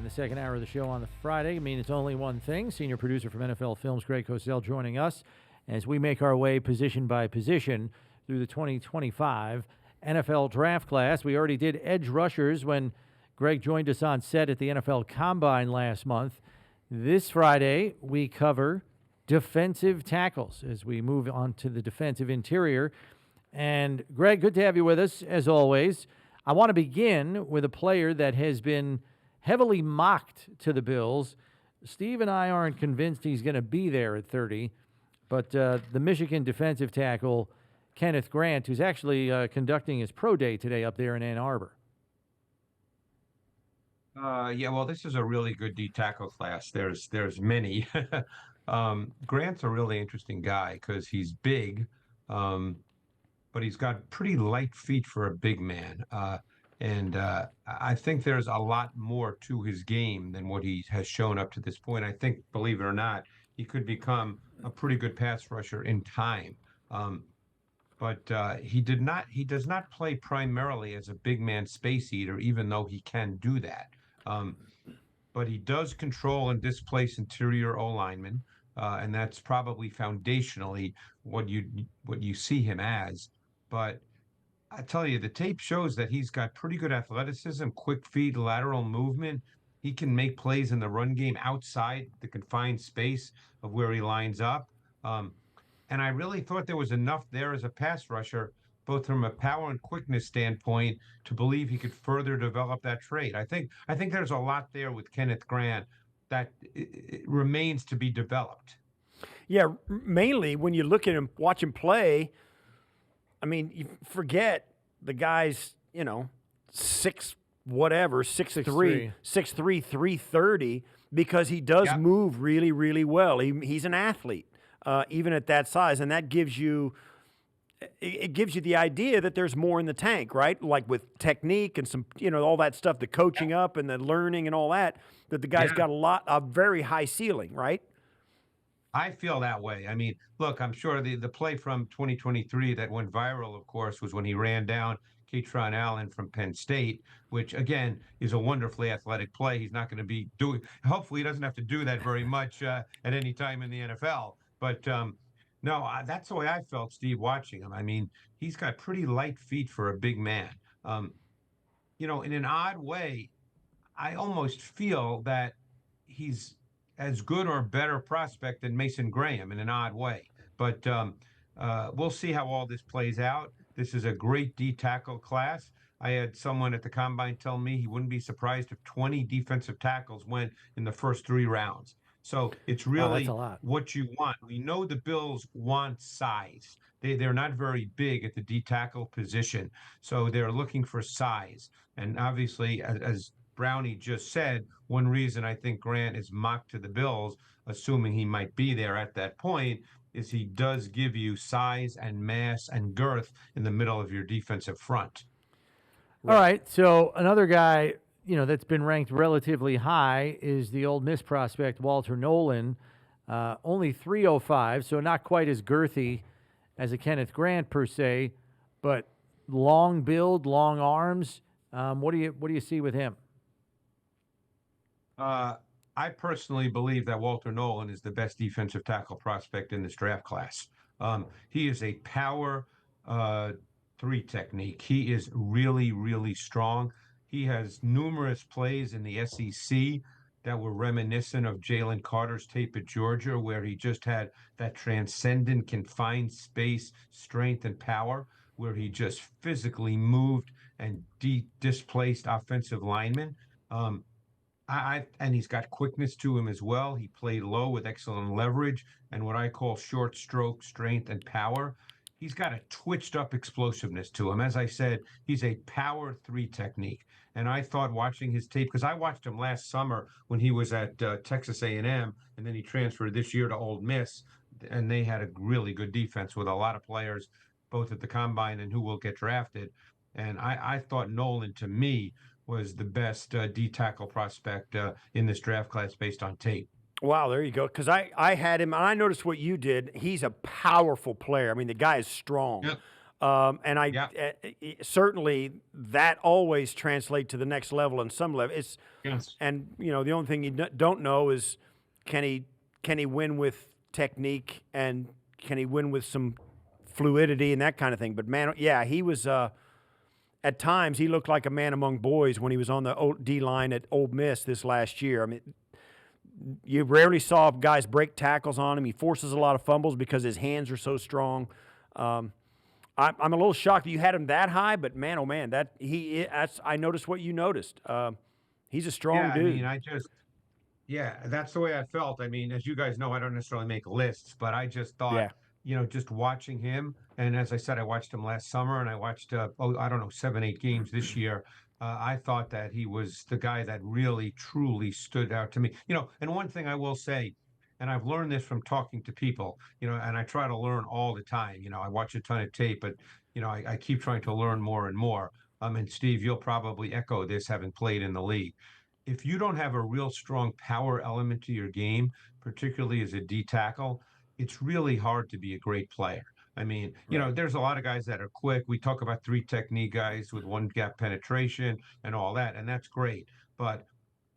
the second hour of the show on the Friday. I mean, it's only one thing. Senior producer from NFL Films, Greg Cosell, joining us as we make our way position by position through the 2025 NFL Draft Class. We already did edge rushers when Greg joined us on set at the NFL Combine last month. This Friday, we cover defensive tackles as we move on to the defensive interior. And, Greg, good to have you with us, as always. I want to begin with a player that has been heavily mocked to the Bills. Steve and I aren't convinced he's going to be there at 30, but the Michigan defensive tackle, Kenneth Grant, who's actually conducting his pro day today up there in Ann Arbor. Well, this is a really good D tackle class. There's many. Grant's a really interesting guy because he's big, but he's got pretty light feet for a big man. And I think there's a lot more to his game than what he has shown up to this point. I think, believe it or not, he could become a pretty good pass rusher in time. But he does not play primarily as a big man space eater, even though he can do that. But he does control and displace interior O linemen, and that's probably foundationally what you see him as. But I tell you, the tape shows that he's got pretty good athleticism, quick feet, lateral movement. He can make plays in the run game outside the confined space of where he lines up. And I really thought there was enough there as a pass rusher, both from a power and quickness standpoint, to believe he could further develop that trait. I think there's a lot there with Kenneth Grant that it remains to be developed. Yeah, mainly when you look at him, watch him play, I mean, you forget the guy's, 6'3", 330, because he does move really, really well. He's an athlete, even at that size, and that gives you the idea that there's more in the tank, right? Like with technique and some, all that stuff, the coaching up and the learning and all that the guy's got a very high ceiling, right? I feel that way. I mean, look, I'm sure the play from 2023 that went viral, of course, was when he ran down Katron Allen from Penn State, which, again, is a wonderfully athletic play. He's not going to be hopefully he doesn't have to do that very much at any time in the NFL. But no, that's the way I felt, Steve, watching him. I mean, he's got pretty light feet for a big man. In an odd way, I almost feel that he's as good or better prospect than Mason Graham in an odd way. But we'll see how all this plays out. This is a great D tackle class. I had someone at the Combine tell me he wouldn't be surprised if 20 defensive tackles went in the first 3 rounds. So it's really what you want. We know the Bills want size. They're not very big at the D tackle position. So they're looking for size. And obviously, as Brownie just said, one reason I think Grant is mocked to the Bills, assuming he might be there at that point, is he does give you size and mass and girth in the middle of your defensive front. All right, so another guy, that's been ranked relatively high is the Ole Miss prospect, Walter Nolen, only 305, so not quite as girthy as a Kenneth Grant per se, but long build, long arms. What do you see with him? I personally believe that Walter Nolen is the best defensive tackle prospect in this draft class. He is a power 3 technique. He is really, really strong. He has numerous plays in the SEC that were reminiscent of Jalen Carter's tape at Georgia, where he just had that transcendent confined space, strength, and power, where he just physically moved and displaced offensive linemen. And he's got quickness to him as well. He played low with excellent leverage and what I call short stroke strength and power. He's got a twitched up explosiveness to him. As I said, he's a power 3 technique. And I thought watching his tape, because I watched him last summer when he was at Texas A&M, and then he transferred this year to Ole Miss, and they had a really good defense with a lot of players, both at the Combine and who will get drafted. And I thought Nolen, to me, was the best D tackle prospect in this draft class based on tape. Wow, there you go. Because I had him, and I noticed what you did. He's a powerful player. I mean, the guy is strong. Yep. And Yeah. certainly that always translates to the next level and some level. Yes. And the only thing you don't know is can he win with technique and can he win with some fluidity and that kind of thing. But man, yeah, he was at times he looked like a man among boys when he was on the D line at Ole Miss this last year. I mean, you rarely saw guys break tackles on him. He forces a lot of fumbles because his hands are so strong. I'm a little shocked that you had him that high, but man, oh man, I noticed what you noticed. He's a strong dude. I mean, that's the way I felt. I mean, as you guys know, I don't necessarily make lists, but I just thought, just watching him, and as I said, I watched him last summer, and I watched, I don't know, 7, 8 games this year. I thought that he was the guy that really, truly stood out to me. And one thing I will say, and I've learned this from talking to people, and I try to learn all the time. I watch a ton of tape, but, I keep trying to learn more and more. And Steve, you'll probably echo this, having played in the league. If you don't have a real strong power element to your game, particularly as a D tackle, it's really hard to be a great player. I mean, there's a lot of guys that are quick. We talk about 3 technique guys with 1 gap penetration and all that, and that's great. But,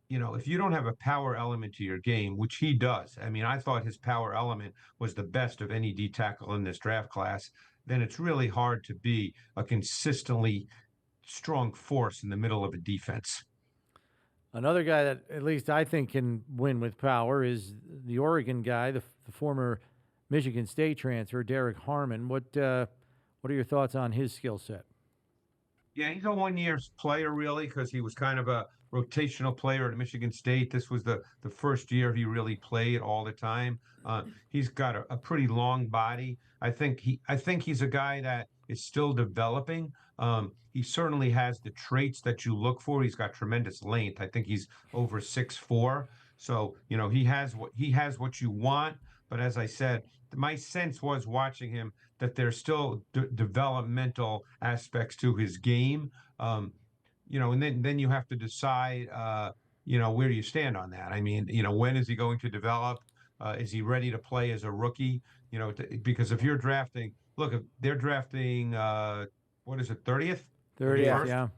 if you don't have a power element to your game, which he does, I mean, I thought his power element was the best of any D tackle in this draft class, then it's really hard to be a consistently strong force in the middle of a defense. Another guy that at least I think can win with power is the Oregon guy, the former Michigan State transfer, Derrick Harmon. What are your thoughts on his skill set? Yeah, he's a 1-year player, really, because he was kind of a rotational player at Michigan State. This was the first year he really played all the time. He's got a pretty long body. I think he's a guy that is still developing. He certainly has the traits that you look for. He's got tremendous length. I think he's over 6'4". So, he has what you want. But as I said, my sense was watching him that there's still developmental aspects to his game. And then you have to decide, where do you stand on that? I mean, when is he going to develop? Is he ready to play as a rookie? Because if you're drafting, look, if they're drafting, what is it, 30th? 30th, yeah.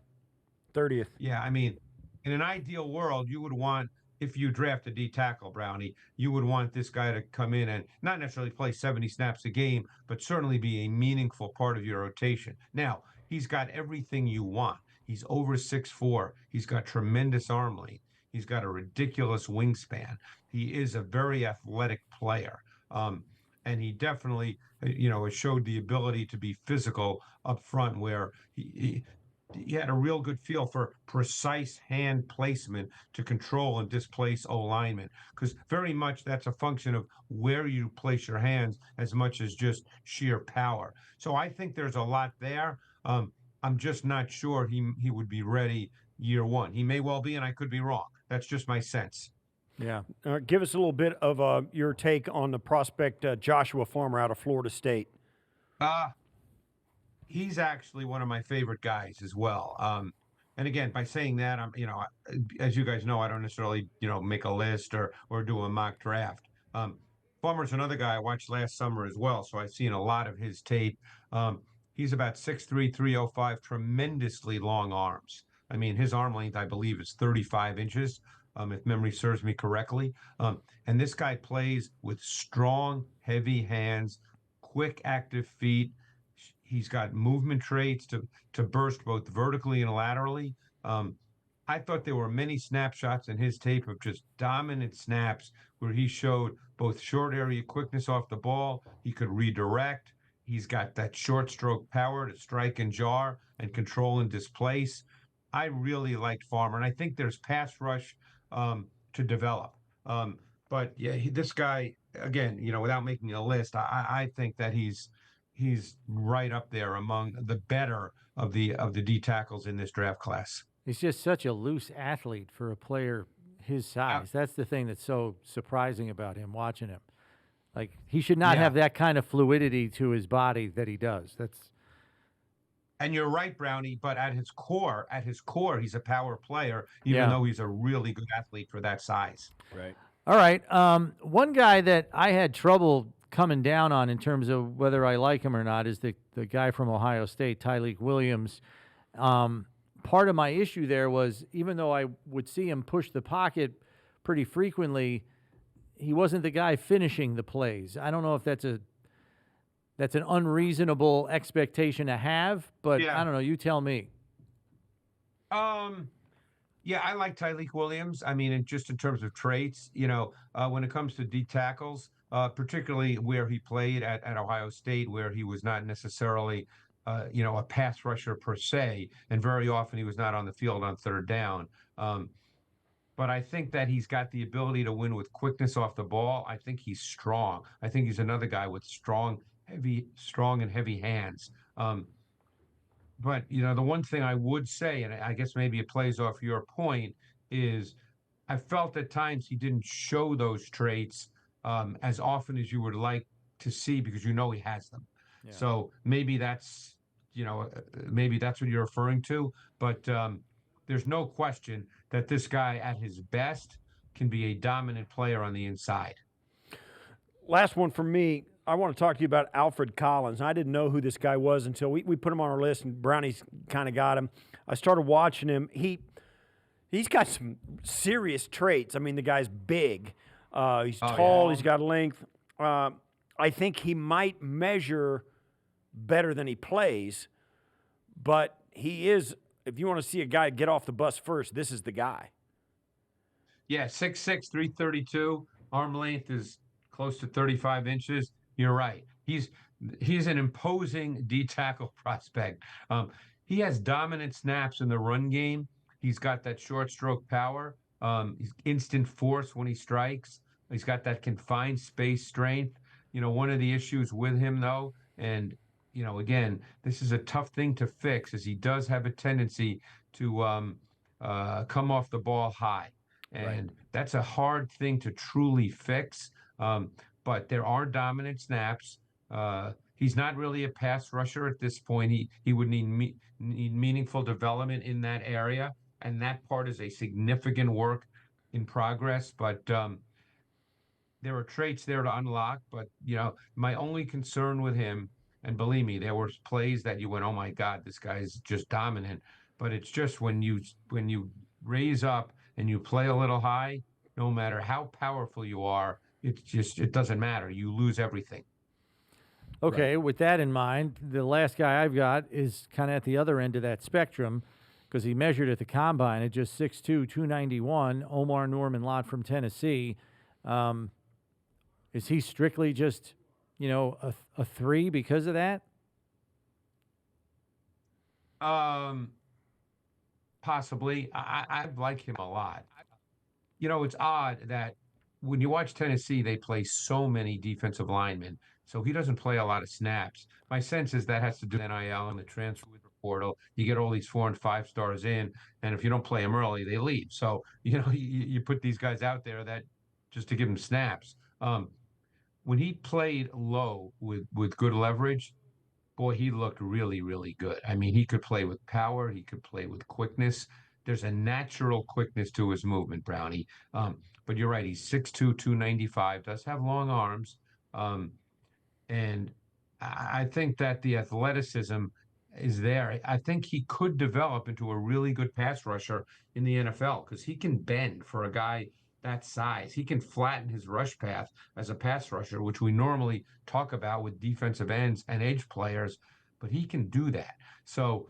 30th. Yeah, I mean, in an ideal world, you would want, if you draft a D tackle, Brownie, you would want this guy to come in and not necessarily play 70 snaps a game, but certainly be a meaningful part of your rotation. Now, he's got everything you want. He's over 6'4". He's got tremendous arm length. He's got a ridiculous wingspan. He is a very athletic player. And he definitely, has showed the ability to be physical up front, where he had a real good feel for precise hand placement to control and displace O-linemen, because very much that's a function of where you place your hands as much as just sheer power. So I think there's a lot there. I'm just not sure he would be ready year 1. He may well be, and I could be wrong. That's just my sense. Yeah. Give us a little bit of your take on the prospect Joshua Farmer out of Florida State. He's actually one of my favorite guys as well. And again, by saying that, I'm, as you guys know, I don't necessarily, make a list or do a mock draft. Farmer's another guy I watched last summer as well, so I've seen a lot of his tape. He's about 6'3", 305, tremendously long arms. I mean, his arm length, I believe, is 35 inches. If memory serves me correctly. And this guy plays with strong, heavy hands, quick, active feet. He's got movement traits to burst both vertically and laterally. I thought there were many snapshots in his tape of just dominant snaps where he showed both short area quickness off the ball. He could redirect. He's got that short stroke power to strike and jar and control and displace. I really liked Farmer, and I think there's pass rush to develop. But yeah, this guy, again, without making a list, I think that he's right up there among the better of the D tackles in this draft class. He's just such a loose athlete for a player his size. That's the thing that's so surprising about him, watching him. Like, he should not have that kind of fluidity to his body that he does. And you're right, Brownie, but at his core, he's a power player, even though he's a really good athlete for that size. Right. All right. One guy that I had trouble coming down on in terms of whether I like him or not is the the guy from Ohio State, Tyleik Williams. Part of my issue there was, even though I would see him push the pocket pretty frequently, he wasn't the guy finishing the plays. I don't know if that's an unreasonable expectation to have, but Yeah. I don't know. You tell me. Yeah, I like Tyleik Williams. I mean, just in terms of traits, when it comes to D tackles, particularly where he played at Ohio State, where he was not necessarily, a pass rusher per se, and very often he was not on the field on third down. But I think that he's got the ability to win with quickness off the ball. I think he's strong. I think he's another guy with strong and heavy hands. But the one thing I would say, and I guess maybe it plays off your point, is I felt at times he didn't show those traits as often as you would like to see, because he has them. Yeah. So maybe that's what you're referring to. But there's no question that this guy at his best can be a dominant player on the inside. Last one for me. I want to talk to you about Alfred Collins. I didn't know who this guy was until we put him on our list, and Brownie's kind of got him. I started watching him. He's got some serious traits. I mean, the guy's big. He's tall. Yeah. He's got length. I think he might measure better than he plays, but he is, if you want to see a guy get off the bus first, this is the guy. Yeah, 6'6", 332. Arm length is close to 35 inches. You're right. He's an imposing D tackle prospect. He has dominant snaps in the run game. He's got that short stroke power. He's instant force when he strikes. He's got that confined space strength. One of the issues with him, though, and again, this is a tough thing to fix, is he does have a tendency to come off the ball high, and that's a hard thing to truly fix. But there are dominant snaps. He's not really a pass rusher at this point. He would need meaningful development in that area, and that part is a significant work in progress. But there are traits there to unlock. But my only concern with him, and believe me, there were plays that you went, "Oh my God, this guy is just dominant." But it's just when you raise up and you play a little high, no matter how powerful you are, it doesn't matter. You lose everything. Okay, with that in mind, the last guy I've got is kind of at the other end of that spectrum, because he measured at the combine at just 6'2", 291, Omarr Norman-Lott from Tennessee. Is he strictly just, a 3 because of that? Possibly. I like him a lot. It's odd that when you watch Tennessee, they play so many defensive linemen, so he doesn't play a lot of snaps. My sense is that has to do with NIL and the transfer portal. You get all these 4 and 5 stars in, and if you don't play them early, they leave. So you put these guys out there that just to give them snaps. When he played low with good leverage, boy, he looked really, really good. I mean, he could play with power. He could play with quickness. There's a natural quickness to his movement, Brownie. But you're right. He's 6'2", 295, does have long arms. And I think that the athleticism is there. I think he could develop into a really good pass rusher in the NFL, because he can bend for a guy that size. He can flatten his rush path as a pass rusher, which we normally talk about with defensive ends and edge players, but he can do that. So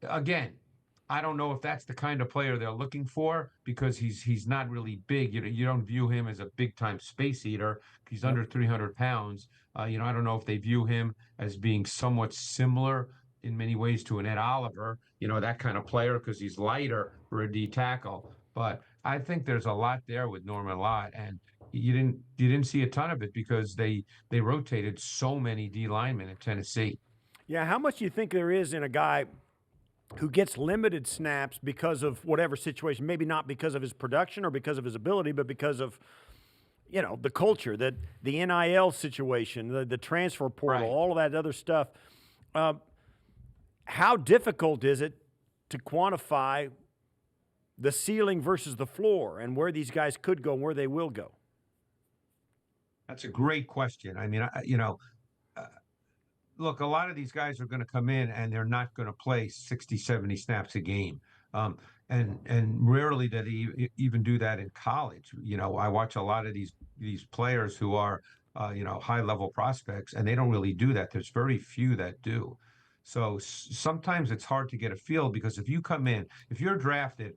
again, I don't know if that's the kind of player they're looking for, because he's not really big. You don't view him as a big-time space eater. He's under 300 pounds. I don't know if they view him as being somewhat similar in many ways to an Ed Oliver, that kind of player, because he's lighter for a D tackle. But I think there's a lot there with Norman-Lott, and you didn't see a ton of it because they rotated so many D linemen at Tennessee. Yeah, how much do you think there is in a guy who gets limited snaps because of whatever situation, maybe not because of his production or because of his ability, but because of, the culture, the NIL situation, the transfer portal, all of that other stuff. How difficult is it to quantify the ceiling versus the floor and where these guys could go and where they will go? look, a lot of these guys are going to come in and they're not going to play 60, 70 snaps a game. And rarely do they even do that in college. I watch a lot of these players who are high level prospects, and they don't really do that. There's very few that do. So sometimes it's hard to get a feel, because if you're drafted,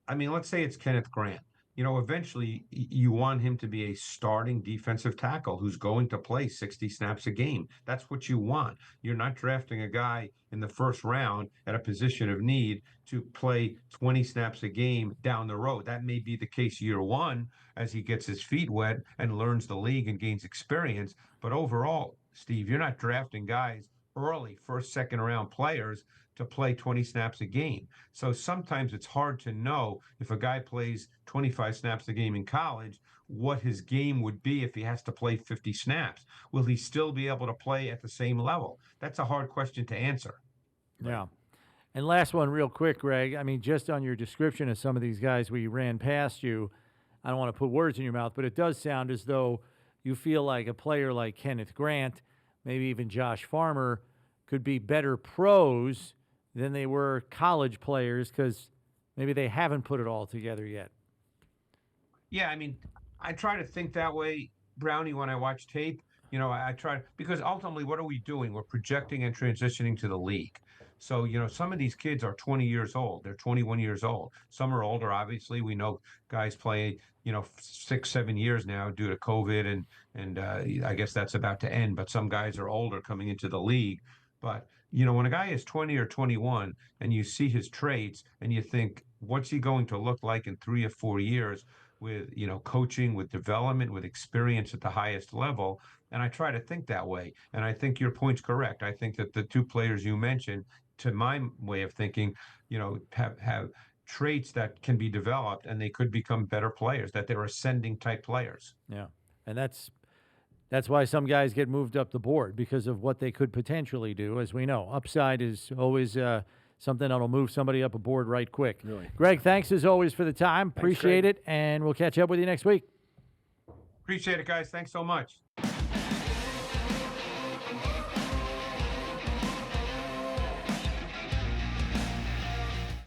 I mean, let's say it's Kenneth Grant. Eventually you want him to be a starting defensive tackle who's going to play 60 snaps a game. That's what you want. You're not drafting a guy in the first round at a position of need to play 20 snaps a game down the road. That may be the case year one as he gets his feet wet and learns the league and gains experience. But overall, Steve, you're not drafting guys early, first, second round players to play 20 snaps a game. So sometimes it's hard to know, if a guy plays 25 snaps a game in college, what his game would be if he has to play 50 snaps. Will he still be able to play at the same level? That's a hard question to answer. Yeah. And last one real quick, Greg. I mean, just on your description of some of these guys we ran past you, I don't want to put words in your mouth, but it does sound as though you feel like a player like Kenneth Grant, maybe even Josh Farmer, could be better pros than they were college players, because maybe they haven't put it all together yet. Yeah, I mean, I try to think that way, Brownie, when I watch tape. I try, because ultimately, what are we doing? We're projecting and transitioning to the league. So, some of these kids are 20 years old. They're 21 years old. Some are older, obviously. We know guys play, 6, 7 years now due to COVID, and I guess that's about to end. But some guys are older coming into the league. But, when a guy is 20 or 21 and you see his traits and you think, what's he going to look like in 3 or 4 years with, coaching, with development, with experience at the highest level? And I try to think that way. And I think your point's correct. I think that the two players you mentioned, to my way of thinking, have traits that can be developed, and they could become better players, that they're ascending type players. Yeah. And that's why some guys get moved up the board, because of what they could potentially do. As we know, upside is always something that'll move somebody up a board right quick. Really. Greg, thanks as always for the time. Appreciate it, and we'll catch up with you next week. Appreciate it, guys. Thanks so much.